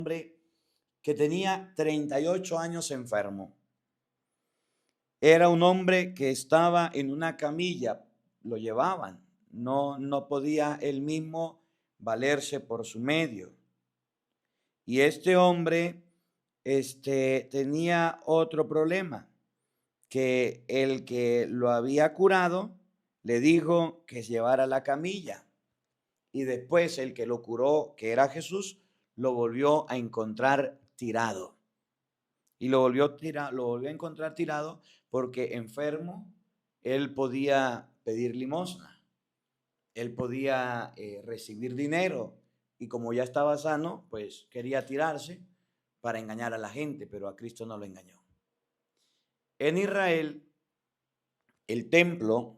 hombre que tenía 38 años enfermo. Era un hombre que estaba en una camilla, lo llevaban, no podía él mismo valerse por su medio. Y este hombre tenía otro problema, que el que lo había curado le dijo que llevara la camilla. Y después el que lo curó, que era Jesús, lo volvió a encontrar tirado. Y lo volvió a encontrar tirado porque enfermo él podía pedir limosna, él podía recibir dinero, y como ya estaba sano, pues quería tirarse para engañar a la gente, pero a Cristo no lo engañó. En Israel, el templo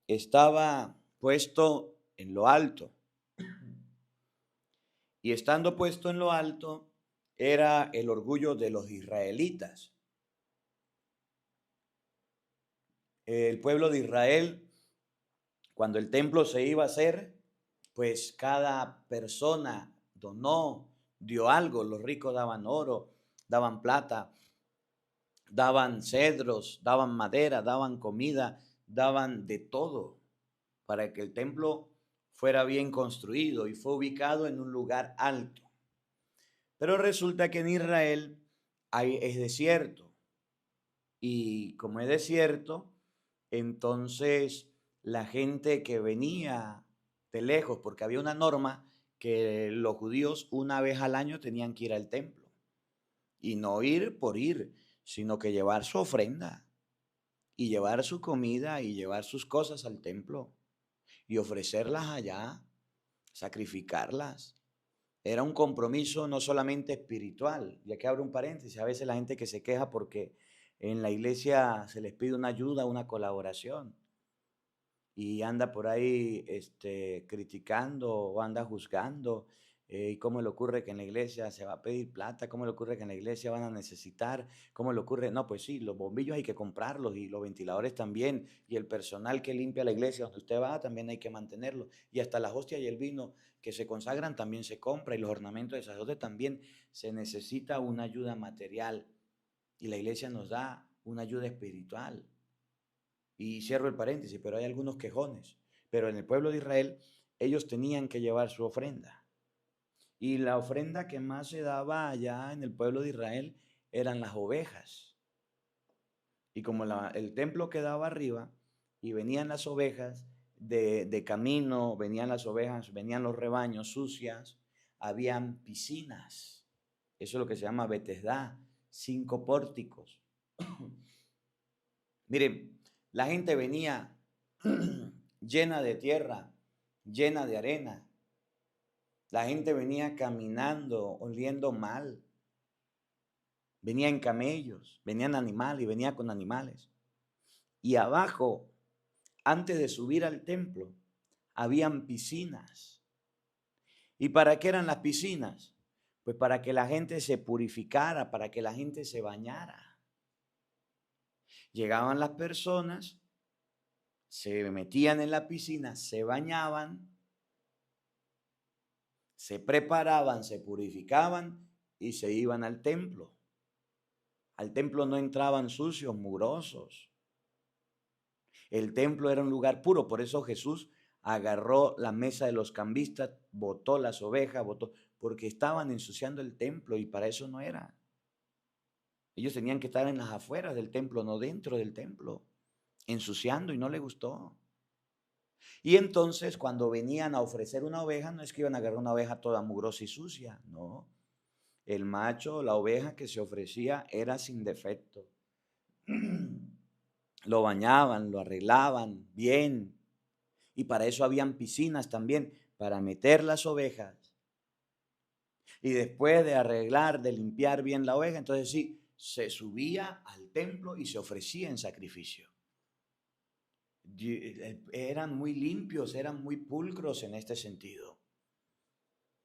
estaba puesto en lo alto, y estando puesto en lo alto era el orgullo de los israelitas. El pueblo de Israel, cuando el templo se iba a hacer, pues cada persona donó, dio algo. Los ricos daban oro, daban plata, daban cedros, daban madera, daban comida, daban de todo para que el templo fuera bien construido y fue ubicado en un lugar alto. Pero resulta que en Israel es desierto, y como es desierto, entonces la gente que venía de lejos, porque había una norma que los judíos una vez al año tenían que ir al templo, y no ir por ir, sino que llevar su ofrenda y llevar su comida y llevar sus cosas al templo y ofrecerlas allá, sacrificarlas. Era un compromiso no solamente espiritual. Y aquí abro un paréntesis: a veces la gente que se queja porque en la iglesia se les pide una ayuda, una colaboración, y anda por ahí criticando o anda juzgando. ¿Y cómo le ocurre que en la iglesia se va a pedir plata? ¿Cómo le ocurre que en la iglesia van a necesitar? ¿Cómo le ocurre? No, pues sí, los bombillos hay que comprarlos, y los ventiladores también, y el personal que limpia la iglesia donde usted va también hay que mantenerlo, y hasta las hostias y el vino que se consagran también se compra, y los ornamentos de sacerdote también. Se necesita una ayuda material, y la iglesia nos da una ayuda espiritual. Y cierro el paréntesis, pero hay algunos quejones. Pero en el pueblo de Israel, ellos tenían que llevar su ofrenda. Y la ofrenda que más se daba allá en el pueblo de Israel eran las ovejas. Y como el templo quedaba arriba y venían las ovejas de camino, venían las ovejas, venían los rebaños sucias, habían piscinas. Eso es lo que se llama Betesdá, 5 pórticos. Miren, la gente venía llena de tierra, llena de arena. La gente venía caminando, oliendo mal. Venía en camellos, venían animales y venía con animales. Y abajo, antes de subir al templo, habían piscinas. ¿Y para qué eran las piscinas? Pues para que la gente se purificara, para que la gente se bañara. Llegaban las personas, se metían en la piscina, se bañaban, se preparaban, se purificaban y se iban al templo. Al templo no entraban sucios, mugrosos. El templo era un lugar puro, por eso Jesús agarró la mesa de los cambistas, botó las ovejas, porque estaban ensuciando el templo, y para eso no era. Ellos tenían que estar en las afueras del templo, no dentro del templo, ensuciando, y no le gustó. Y entonces cuando venían a ofrecer una oveja, no es que iban a agarrar una oveja toda mugrosa y sucia, no. El macho, la oveja que se ofrecía era sin defecto. Lo bañaban, lo arreglaban bien. Y para eso habían piscinas también, para meter las ovejas. Y después de arreglar, de limpiar bien la oveja, entonces sí, se subía al templo y se ofrecía en sacrificio. Eran muy limpios, eran muy pulcros en este sentido.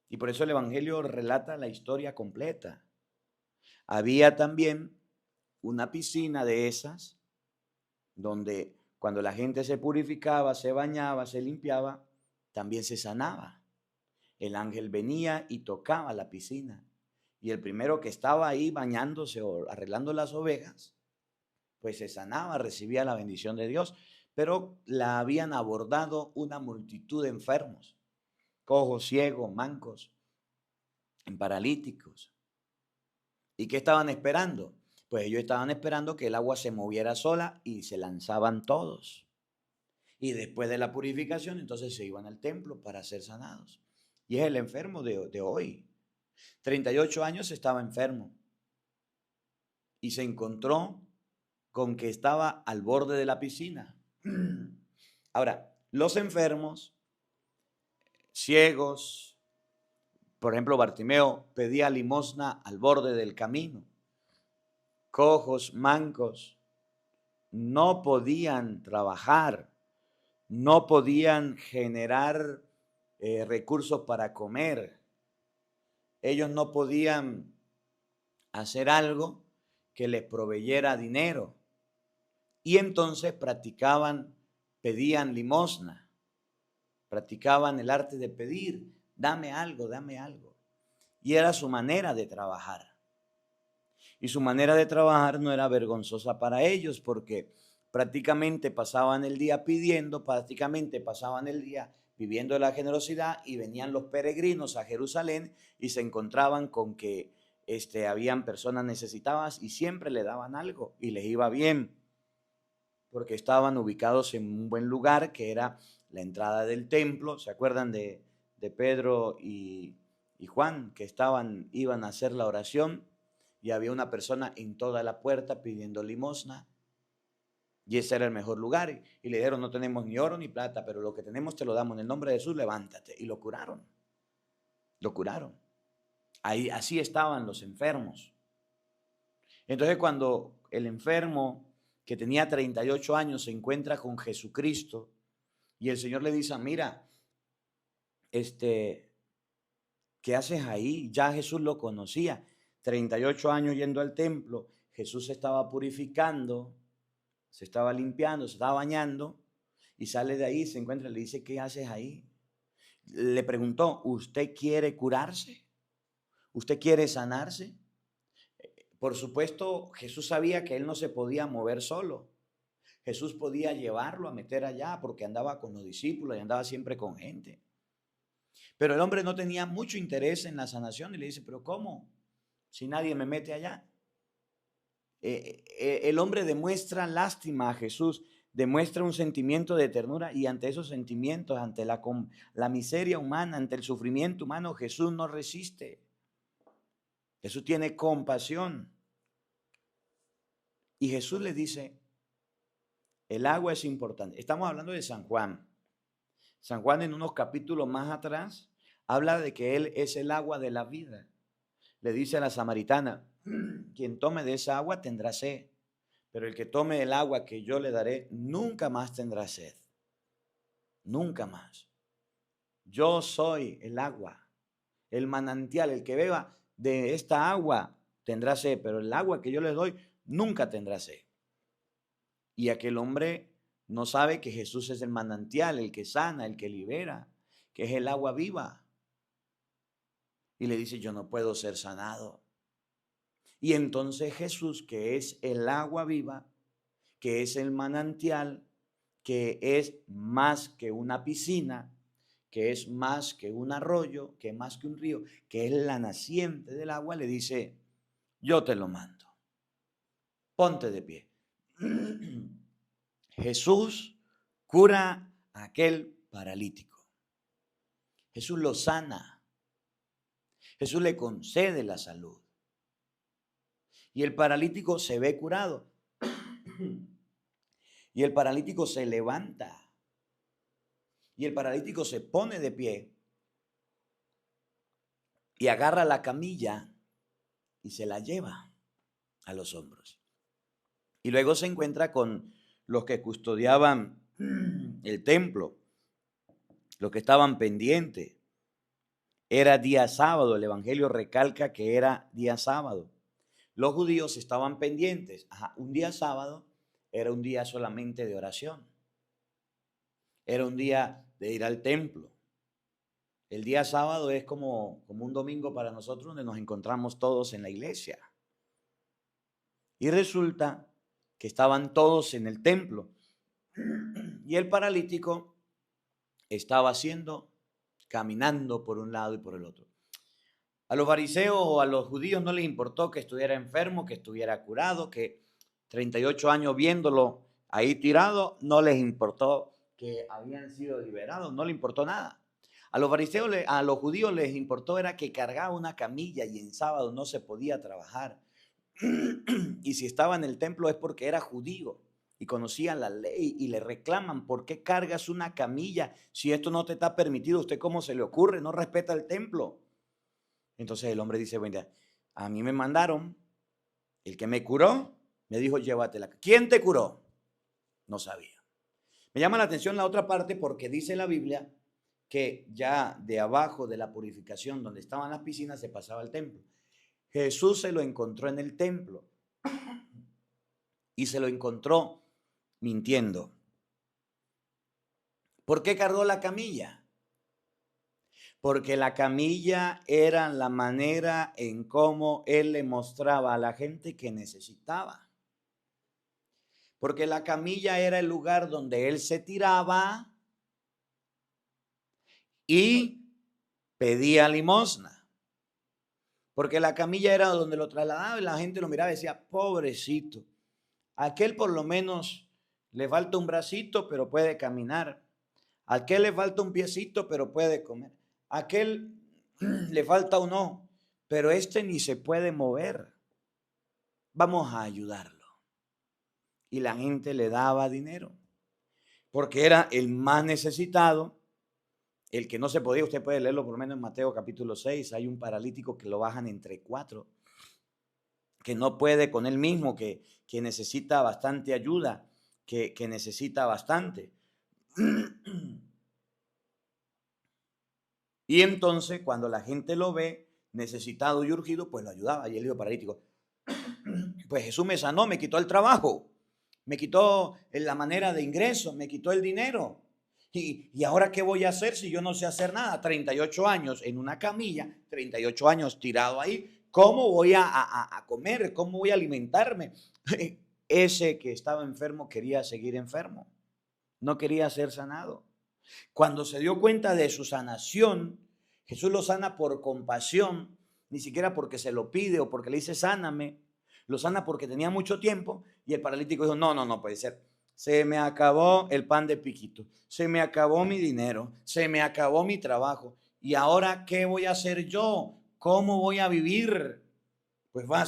Y por eso el Evangelio relata la historia completa. Había también una piscina de esas, donde cuando la gente se purificaba, se bañaba, se limpiaba, también se sanaba. El ángel venía y tocaba la piscina, Y el primero que estaba ahí bañándose o arreglando las ovejas, pues se sanaba, recibía la bendición de Dios. Pero la habían abordado una multitud de enfermos, cojos, ciegos, mancos, paralíticos. ¿Y qué estaban esperando? Pues ellos estaban esperando que el agua se moviera sola y se lanzaban todos. Y después de la purificación, entonces se iban al templo para ser sanados. Y es el enfermo de hoy. 38 años estaba enfermo y se encontró con que estaba al borde de la piscina. Ahora, los enfermos, ciegos, por ejemplo, Bartimeo pedía limosna al borde del camino. Cojos, mancos, no podían trabajar, no podían generar recursos para comer. Ellos no podían hacer algo que les proveyera dinero. Y entonces pedían limosna, practicaban el arte de pedir, dame algo, dame algo. Y era su manera de trabajar. Y su manera de trabajar no era vergonzosa para ellos porque prácticamente pasaban el día pidiendo, prácticamente pasaban el día viviendo la generosidad, y venían los peregrinos a Jerusalén y se encontraban con que habían personas necesitadas y siempre le daban algo y les iba bien porque estaban ubicados en un buen lugar que era la entrada del templo. ¿Se acuerdan de Pedro y Juan que iban a hacer la oración? Y había una persona en toda la puerta pidiendo limosna. Y ese era el mejor lugar. Y le dijeron, no tenemos ni oro ni plata, pero lo que tenemos te lo damos en el nombre de Jesús, levántate. Y lo curaron. Lo curaron. Ahí, así estaban los enfermos. Entonces cuando el enfermo que tenía 38 años se encuentra con Jesucristo y el Señor le dice, mira, ¿qué haces ahí? Ya Jesús lo conocía. 38 años yendo al templo, Jesús se estaba purificando, se estaba limpiando, se estaba bañando y sale de ahí, se encuentra y le dice, ¿qué haces ahí? Le preguntó, ¿usted quiere curarse? ¿Usted quiere sanarse? Por supuesto, Jesús sabía que él no se podía mover solo. Jesús podía llevarlo a meter allá porque andaba con los discípulos y andaba siempre con gente. Pero el hombre no tenía mucho interés en la sanación y le dice, ¿pero cómo? Si nadie me mete allá. El hombre demuestra lástima a Jesús, demuestra un sentimiento de ternura, y ante esos sentimientos, ante la miseria humana, ante el sufrimiento humano, Jesús no resiste. Jesús tiene compasión. Y Jesús le dice, el agua es importante. Estamos hablando de San Juan. San Juan, en unos capítulos más atrás, habla de que Él es el agua de la vida. Le dice a la samaritana, quien tome de esa agua tendrá sed, pero el que tome el agua que yo le daré nunca más tendrá sed. Nunca más. Yo soy el agua, el manantial. El que beba de esta agua tendrá sed, pero el agua que yo le doy nunca tendrá sed. Y aquel hombre no sabe que Jesús es el manantial, el que sana, el que libera, que es el agua viva. Y le dice, yo no puedo ser sanado. Y entonces Jesús, que es el agua viva, que es el manantial, que es más que una piscina, que es más que un arroyo, que es más que un río, que es la naciente del agua, le dice, yo te lo mando. Ponte de pie. Jesús cura a aquel paralítico. Jesús lo sana. Jesús le concede la salud. Y el paralítico se ve curado. Y el paralítico se levanta. Y el paralítico se pone de pie. Y agarra la camilla y se la lleva a los hombros. Y luego se encuentra con los que custodiaban el templo, los que estaban pendientes. Era día sábado, el Evangelio recalca que era día sábado. Los judíos estaban pendientes. Un día sábado era un día solamente de oración. Era un día de ir al templo. El día sábado es como un domingo para nosotros donde nos encontramos todos en la iglesia. Y resulta que estaban todos en el templo y el paralítico estaba caminando por un lado y por el otro. A los fariseos o a los judíos no les importó que estuviera enfermo, que estuviera curado, que 38 años viéndolo ahí tirado, no les importó que habían sido liberados, no les importó nada. A los fariseos, a los judíos les importó era que cargaba una camilla y en sábado no se podía trabajar. Y si estaba en el templo es porque era judío y conocían la ley y le reclaman, ¿por qué cargas una camilla si esto no te está permitido? ¿Usted cómo se le ocurre? No respeta el templo. Entonces el hombre dice, bueno, a mí me mandaron, el que me curó me dijo, llévatela. ¿Quién te curó? No sabía. Me llama la atención la otra parte porque dice la Biblia que ya de abajo de la purificación donde estaban las piscinas se pasaba al templo. Jesús se lo encontró en el templo y se lo encontró mintiendo. ¿Por qué cargó la camilla? Porque la camilla era la manera en cómo él le mostraba a la gente que necesitaba. Porque la camilla era el lugar donde él se tiraba y pedía limosna. Porque la camilla era donde lo trasladaba y la gente lo miraba y decía, pobrecito, aquel por lo menos le falta un bracito, pero puede caminar. Aquel le falta un piecito, pero puede comer. Aquel le falta un ojo, pero este ni se puede mover. Vamos a ayudarlo. Y la gente le daba dinero, porque era el más necesitado, el que no se podía. Usted puede leerlo por lo menos en Mateo capítulo 6. Hay un paralítico que lo bajan entre 4, que no puede con él mismo, que necesita bastante ayuda, que necesita bastante. Y entonces cuando la gente lo ve necesitado y urgido, pues lo ayudaba. Y el hijo paralítico, pues Jesús me sanó, me quitó el trabajo, me quitó la manera de ingreso, me quitó el dinero. ¿Y ahora qué voy a hacer si yo no sé hacer nada? 38 años en una camilla, 38 años tirado ahí. ¿Cómo voy a comer? ¿Cómo voy a alimentarme? Ese que estaba enfermo quería seguir enfermo, no quería ser sanado. Cuando se dio cuenta de su sanación, Jesús lo sana por compasión, ni siquiera porque se lo pide o porque le dice sáname. Lo sana porque tenía mucho tiempo y el paralítico dijo, no puede ser. Se me acabó el pan de piquito, se me acabó mi dinero, se me acabó mi trabajo. ¿Y ahora qué voy a hacer yo? ¿Cómo voy a vivir? Pues va a